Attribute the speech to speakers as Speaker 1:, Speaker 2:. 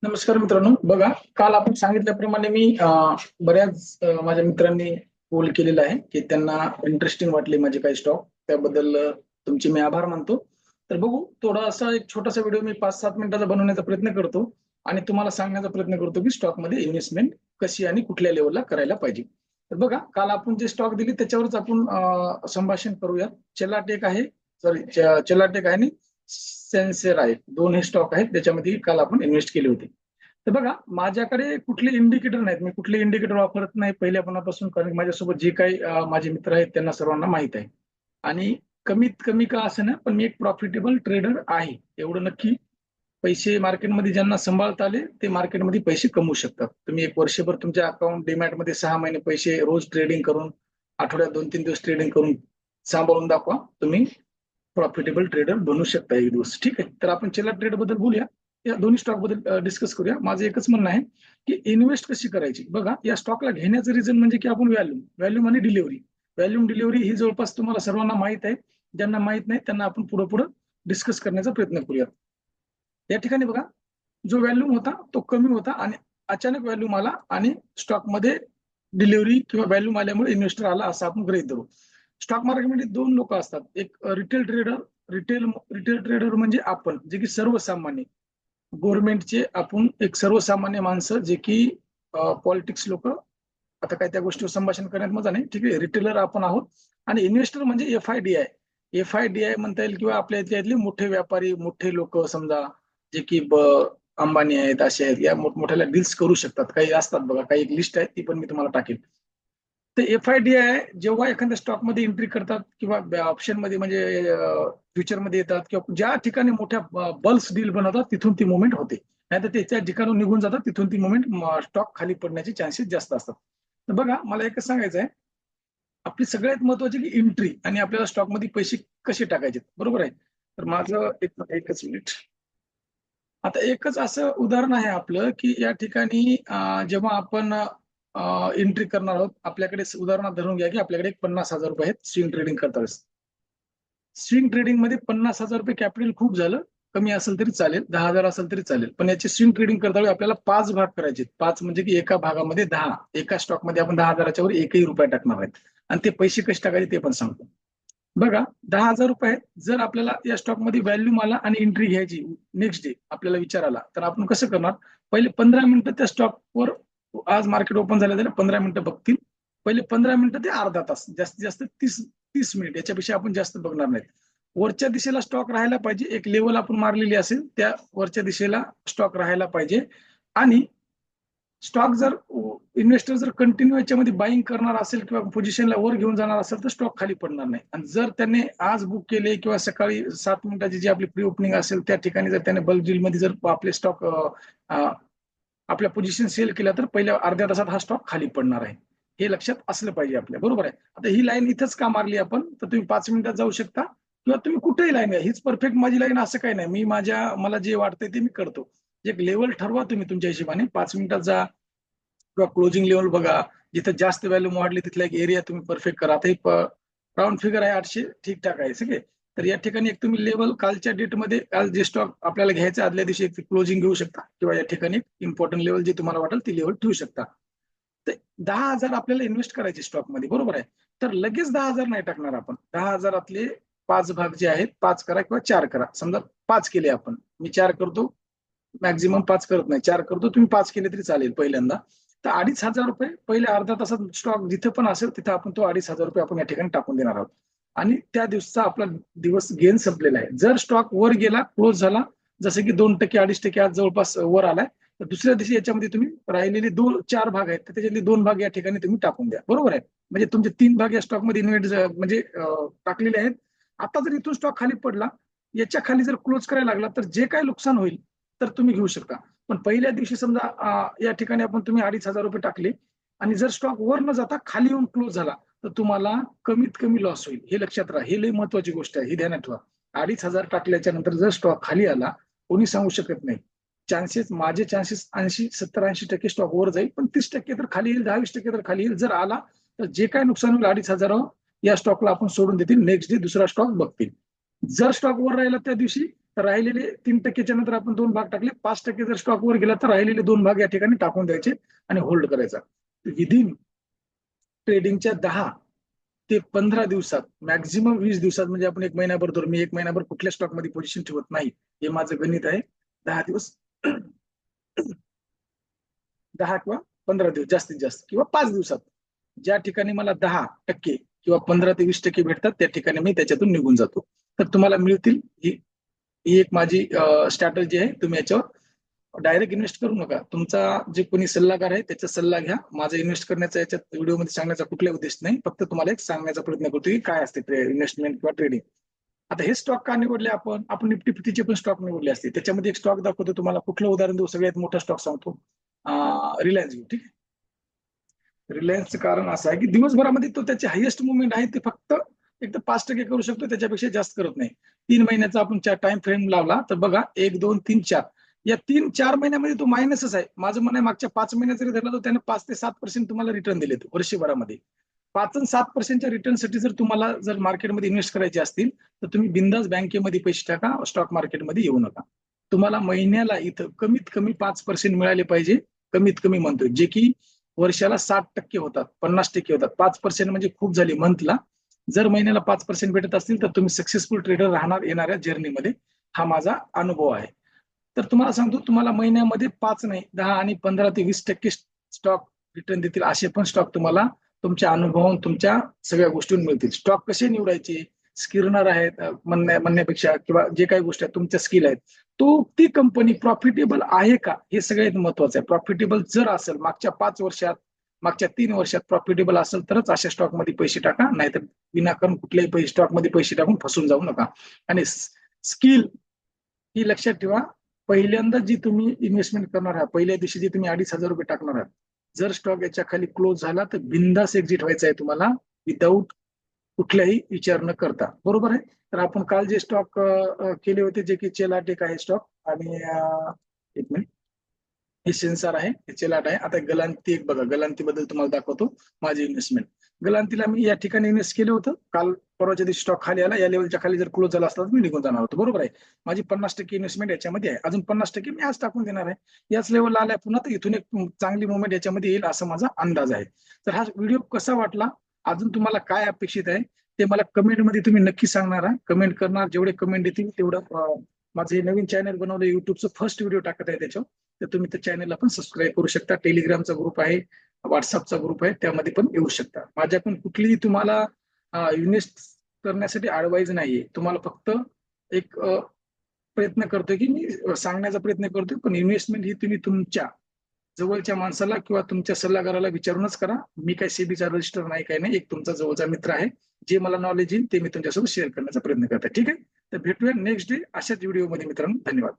Speaker 1: नमस्कार मित्रांनो, बघा काल आपण सांगितल्याप्रमाणे मी बऱ्याच माझ्या मित्रांनी पोल केलेला आहे की त्यांना इंटरेस्टिंग वाटले माझे काही स्टॉक त्याबद्दल तुमचे मी आभार मानतो. तर बघू थोडा असा एक छोटासा व्हिडिओ मी 5-7 मिनिटाचा बनवण्याचा प्रयत्न करतो आणि तुम्हाला सांगण्याचा प्रयत्न करतो की स्टॉकमध्ये इन्व्हेस्टमेंट कशी आणि कुठल्या लेवलला करायला पाहिजे. तर बघा काल आपण जे स्टॉक दिले त्याच्यावरच आपण संभाषण करूया. चेलाटेक आहे, सॉरी, चेलाटेक आहे आणि सेन्सेर आहे, दोन हे स्टॉक आहेत त्याच्यामध्ये काल आपण इन्व्हेस्ट केले होते. तर बघा माझ्याकडे कुठले इंडिकेटर नाहीत, मी कुठले इंडिकेटर वापरत नाही पहिल्यापणापासून, कारण माझ्यासोबत जे काही माझे मित्र आहेत त्यांना सर्वांना माहित आहे. आणि कमीत कमी का असं ना, पण मी एक प्रॉफिटेबल ट्रेडर आहे एवढं नक्की. पैसे मार्केटमध्ये ज्यांना सांभाळता आले ते मार्केटमध्ये पैसे कमवू शकतात. तुम्ही एक वर्षभर तुमच्या अकाउंट डीमॅटमध्ये 6 महिने पैसे रोज ट्रेडिंग करून, आठवड्यात 2-3 दिवस ट्रेडिंग करून सांभाळून दाखवा, तुम्ही प्रॉफिटेबल ट्रेडर बनू शकता एक दिवस. ठीक आहे, तर आपण चला ट्रेड बद्दल बोलूया, या दोन्ही स्टॉक बद्दल डिस्कस करूया. माझं एकच म्हणणं आहे की इन्व्हेस्ट कशी करायची. बघा या स्टॉकला घेण्याचं रिझन म्हणजे की आपण व्हॅल्यूम आणि डिलिव्हरी ही जवळपास तुम्हाला सर्वांना माहित आहे. ज्यांना माहित नाही त्यांना आपण पुढे पुढे डिस्कस करण्याचा प्रयत्न करूया. या ठिकाणी बघा, जो व्हॅल्यूम होता तो कमी होता आणि अचानक व्हॅल्यूम आला आणि स्टॉकमध्ये डिलिव्हरी किंवा व्हॅल्यूम आल्यामुळे इन्व्हेस्टर आला असं आपण गृहीत धरू. स्टॉक मार्केटमध्ये दोन लोक असतात, एक रिटेल ट्रेडर. रिटेल ट्रेडर म्हणजे आपण, जे की सर्वसामान्य गव्हर्नमेंटचे, आपण एक सर्वसामान्य माणसं जे की पॉलिटिक्स लोक. आता काय त्या गोष्टीवर संभाषण करण्यात मजा नाही, ठीक आहे. रिटेलर आपण आहोत. आणि इन्व्हेस्टर म्हणजे एफ आय डी आय म्हणता येईल, किंवा आपल्या इथले मोठे व्यापारी, मोठे लोक समजा, जे की अंबानी आहेत, असे आहेत, या मोठमोठ्याला डील्स करू शकतात. काही असतात बघा, काही एक लिस्ट आहे ती पण मी तुम्हाला टाकेल. तर एफ-आय-डी-आय जेव्हा एखाद्या स्टॉकमध्ये एंट्री करतात किंवा ऑप्शन मध्ये म्हणजे फ्युचरमध्ये येतात, किंवा ज्या ठिकाणी मोठ्या बल्स डील बनवतात तिथून ती मुवमेंट होते. नाही तर त्याच्या ठिकाणून निघून जातात, तिथून ती मुवमेंट, स्टॉक खाली पडण्याचे चान्सेस जास्त असतात. तर बघा मला एकच सांगायचं आहे, आपली सगळ्यात महत्वाची की एंट्री आणि आपल्याला स्टॉकमध्ये पैसे कसे टाकायचे, बरोबर आहे. तर माझं एकच मिनिट. आता एकच असं उदाहरण आहे आपलं की या ठिकाणी जेव्हा आपण एंट्री करणार आहोत, आपल्याकडे उदाहरणार्थ धरून घ्या की आपल्याकडे एक 50,000 रुपये आहेत स्विंग ट्रेडिंग करता वेळेस. स्विंग ट्रेडिंग मध्ये 50,000 रुपये कॅपिटल खूप झालं, कमी असेल तरी चालेल, 10,000 असेल तरी चालेल, पण याचे स्विंग ट्रेडिंग करता वेळी आपल्याला 5 भाग करायचे. 5 म्हणजे की एका भागामध्ये 10, एका स्टॉकमध्ये आपण 10,000च्या वर एकही रुपया टाकणार आहेत. आणि ते पैसे कसे टाकायचे ते पण सांगतो. बघा 10,000 रुपये आहेत, जर आपल्याला या स्टॉकमध्ये व्हॅल्यूम आला आणि एंट्री घ्यायची नेक्स्ट डे आपल्याला विचार आला, तर आपण कसं करणार. पहिले 15 मिनिटं त्या स्टॉकवर, आज मार्केट ओपन झालं त्याला 15 मिनिटं बघतील. पहिले 15 मिनिटं ते अर्धा तास, जास्तीत जास्त 30 मिनिट, याच्यापेक्षा आपण जास्त बघणार नाहीत. वरच्या दिशेला स्टॉक राहायला पाहिजे, एक लेवल आपण मारलेली असेल त्या वरच्या दिशेला स्टॉक राहायला पाहिजे. आणि स्टॉक जर इन्व्हेस्टर जर कंटिन्यू याच्यामध्ये बाईंग करणार असेल किंवा पोझिशनला वर घेऊन जाणार असेल तर स्टॉक खाली पडणार नाही. आणि जर त्याने आज बुक केले किंवा सकाळी 7 मिनिटाची जी आपली प्री ओपनिंग असेल त्या ठिकाणी जर त्याने बल्क डील मध्ये जर आपले स्टॉक आपल्या पोझिशन सेल केल्या, तर पहिल्या अर्ध्या तासात हा स्टॉक खाली पडणार आहे. हे लक्षात असलं पाहिजे आपल्या, बरोबर आहे. आता ही लाईन इथंच का मारली आपण, तर तुम्ही 5 मिनिटात जाऊ शकता किंवा तुम्ही कुठेही लाईन आहे, हीच परफेक्ट माझी लाईन असं काही नाही. मी मला जे वाटतंय ते मी करतो. एक लेवल ठरवा तुम्ही तुमच्या हिशोबाने, 5 मिनिटात जा किंवा क्लोजिंग लेवल बघा. जिथे जास्त व्हॅल्यूम वाढली तिथला एक एरिया तुम्ही परफेक्ट करा. आता राऊंड फिगर आहे 800, ठीकठाक आहे सगळे. तर या ठिकाणी एक तुम्ही लेवल कालच्या डेटमध्ये, काल जे स्टॉक आपल्याला घ्यायचं आदल्या दिवशी एक क्लोजिंग घेऊ शकता, किंवा या ठिकाणी इम्पॉर्टंट लेवल जे तुम्हाला वाटेल ती लेवल ठेवू शकता. तर 10,000 आपल्याला इन्व्हेस्ट करायचे स्टॉकमध्ये, बरोबर आहे. तर लगेच 10,000 नाही टाकणार आपण. 10,000 5 भाग जे आहेत, 5 करा किंवा 4 करा. समजा 5 केले आपण, मी 4 करतो, मॅक्झिमम 5 करत नाही, 4 करतो, तुम्ही 5 केले तरी चालेल पहिल्यांदा. तर 2,500 रुपये पहिल्या अर्ध्या तासात स्टॉक जिथे पण असेल तिथे आपण तो 2,500 रुपये आपण या ठिकाणी टाकून देणार आहोत. आणि त्या दिवसाचा आपला दिवस गेन संपलेला आहे. जर स्टॉक वर गेला, क्लोज झाला, जसं की 2%, 2.5% आज जवळपास वर आलाय, तर दुसऱ्या दिवशी याच्यामध्ये तुम्ही राहिलेले 4 भाग आहेत तर त्याच्यातले 2 भाग या ठिकाणी तुम्ही टाकून द्या, बरोबर आहे. म्हणजे तुमचे 3 भाग या स्टॉकमध्ये इन्व्हेस्ट म्हणजे टाकलेले आहेत. आता जर इथून स्टॉक खाली पडला, याच्या खाली जर क्लोज करायला लागला, तर जे काही नुकसान होईल तर तुम्ही घेऊ शकता. पण पहिल्या दिवशी समजा या ठिकाणी आपण तुम्ही 2,500 रुपये टाकले आणि जर स्टॉक वर न जाता खाली येऊन क्लोज झाला, तर तुम्हाला कमीत कमी लॉस होईल. हे लक्षात राहा, हे लई महत्वाची गोष्ट आहे, ही ध्यानात ठेवा. 2,500 टाकल्याच्या नंतर जर स्टॉक खाली आला, कोणी सांगू शकत नाही. माझे चान्सेस 80, 70, 80% स्टॉक वर जाईल, पण 30% तर खाली येईल, 10-20% तर खाली येईल. जर आला तर जे काय नुकसान होईल 2,500 या स्टॉकला आपण सोडून देतील, नेक्स्ट डे दुसरा स्टॉक बघतील. जर स्टॉक वर राहिला त्या दिवशी, तर राहिलेले 3%च्या नंतर आपण 2 भाग टाकले. 5% जर स्टॉक वर गेला तर राहिलेले 2 भाग या ठिकाणी टाकून द्यायचे आणि होल्ड करायचा. विदिन ट्रेडिंगच्या 10 ते 15 दिवसात, मॅक्झिमम 20 दिवसात, म्हणजे आपण 1 महिनाभर धरू, मी 1 महिनाभर कुठल्या स्टॉक मध्ये पोझिशन ठेवत नाही, हे माझं गणित आहे. 10 दिवस 10 किंवा 15 दिवस जास्तीत जास्त, किंवा 5 दिवसात ज्या ठिकाणी मला 10% किंवा 15 ते 20% भेटतात त्या ठिकाणी मी त्याच्यातून निघून जातो. तर तुम्हाला मिळतील. ही एक माझी स्ट्रॅटर्जी आहे. तुम्ही याच्यावर डायरेक्ट इन्व्हेस्ट करू नका. तुमचा जे कोणी सल्लागार आहे त्याचा सल्ला घ्या. माझा इन्व्हेस्ट करण्याचा याच्यात व्हिडिओमध्ये सांगण्याचा कुठलाही उद्देश नाही. फक्त तुम्हाला एक सांगण्याचा प्रयत्न करतो की काय असते इन्व्हेस्टमेंट किंवा ट्रेडिंग. आता हे स्टॉक का निवडले आपण निफ्टी फिफ्टीचे पण स्टॉक निवडले असते. त्याच्यामध्ये एक स्टॉक दाखवतो तुम्हाला. कुठलं उदाहरण देऊ? सगळ्यात मोठा स्टॉक सांगतो, रिलायन्स घेऊ. ठीक आहे. रिलायन्सचं कारण असं आहे की दिवसभरामध्ये तो त्याचे हायएस्ट मुवमेंट आहे ते फक्त एक तर 5% करू शकतो, त्याच्यापेक्षा जास्त करत नाही. 3 महिन्याचा आपण टाइम फ्रेम लावला तर बघा, 1, 2, 3, 4, या 3-4 महिन्यामध्ये तो मायनसच आहे. माझं म्हणणं आहे मागच्या 5 महिन्यात जरी धरला तर त्याने 5 ते 7% तुम्हाला रिटर्न दिले वर्षभरामध्ये. 5 आणि 7%च्या रिटर्नसाठी जर तुम्हाला जर मार्केटमध्ये इन्व्हेस्ट करायचे असतील तर तुम्ही बिंदास बँकेमध्ये पैसे टाका, स्टॉक मार्केटमध्ये येऊ नका. तुम्हाला महिन्याला इथं कमीत कमी 5% मिळाले पाहिजे. कमीत कमी म्हणतोय, जे की वर्षाला 60% होतात, 50% होतात. 5% म्हणजे खूप झाली मंथला. जर महिन्याला 5% भेटत असतील तर तुम्ही सक्सेसफुल ट्रेडर राहणार येणाऱ्या जर्नीमध्ये. हा माझा अनुभव आहे. तर तुम्हाला सांगतो, तुम्हाला महिन्यामध्ये 5 नाही, 10 आणि 15 ते 20% स्टॉक रिटर्न देतील असे पण स्टॉक तुम्हाला तुमच्या अनुभवातून, तुमच्या सगळ्या गोष्टींवर मिळतील. स्टॉक कसे निवडायचे, स्किलर आहेत म्हणण्यापेक्षा, किंवा जे काही गोष्टी आहेत तुमच्या स्किल आहेत, ती कंपनी प्रॉफिटेबल आहे का, हे सगळ्यात महत्वाचं आहे. प्रॉफिटेबल जर असेल, मागच्या 5 वर्षात, मागच्या 3 वर्षात प्रॉफिटेबल असेल तरच अशा स्टॉकमध्ये पैसे टाका, नाहीतर विनाकारण कुठल्याही स्टॉकमध्ये पैसे टाकून फसून जाऊ नका. आणि स्किल ही लक्षात ठेवा. पहिल्यांदा जी तुम्ही इन्व्हेस्टमेंट करणार आहात, पहिल्या दिवशी जे तुम्ही 2,500 रुपये टाकणार आहात, जर स्टॉक याच्या खाली क्लोज झाला तर बिंदास एक्झिट व्हायचं आहे तुम्हाला, विदाऊट कुठल्याही विचार न करता. बरोबर आहे. तर आपण काल जे स्टॉक केले होते, जे की चेलाटेक आहे स्टॉक, आणि एक मिनिट, हे सेन्सर आहे, हे चेलाट आहे. आता गलांती एक बघा, गलांती बद्दल तुम्हाला दाखवतो माझी इन्व्हेस्टमेंट. गलांतीला मी या ठिकाणी इन्व्हेस्ट केलं होतं. काल परवाच्या दिवशी स्टॉक खाली आला, या लेवलच्या खाली जर क्लोज झाला असता तर मी निघून जाणार होतो. बरोबर आहे. माझी 50% इन्व्हेस्टमेंट याच्यामध्ये आहे. अजून 50% मी आज टाकून देणार आहे. याच लेवलला आलाय पुन्हा, तर इथून एक चांगली मुवमेंट याच्यामध्ये येईल असा माझा अंदाज आहे. तर हा व्हिडिओ कसा वाटला, अजून तुम्हाला काय अपेक्षित आहे ते मला कमेंटमध्ये तुम्ही नक्की सांगणार आहे. कमेंट करणार, जेवढे कमेंट येतील तेवढं माझं हे नवीन चॅनल बनवलं, युट्यूबचं फर्स्ट व्हिडिओ टाकत आहे त्याच्यावर, तर तुम्ही त्या चॅनलला पण सबस्क्राईब करू शकता. टेलिग्रामचा ग्रुप आहे, व्हॉट्सअपचा ग्रुप आहे, त्यामध्ये पण येऊ शकता. माझ्याकडून कुठलीही तुम्हाला इन्व्हेस्ट करण्यासाठी ऍडवाइज नाहीये. तुम्हाला फक्त एक प्रयत्न करतोय की मी सांगण्याचा प्रयत्न करतोय, पण इन्व्हेस्टमेंट ही तुम्ही तुमच्या जवळच्या माणसाला किंवा तुमच्या सल्लागाराला विचारूनच करा. मी काय सेबीचा रजिस्टर नाही, काही नाही. एक तुमचा जवळचा मित्र आहे, जे मला नॉलेज येईल ते मी तुमच्यासोबत शेअर करण्याचा प्रयत्न करतो. ठीक आहे. तर भेटूया नेक्स्ट डे अशाच व्हिडिओमध्ये मित्रांनो. धन्यवाद.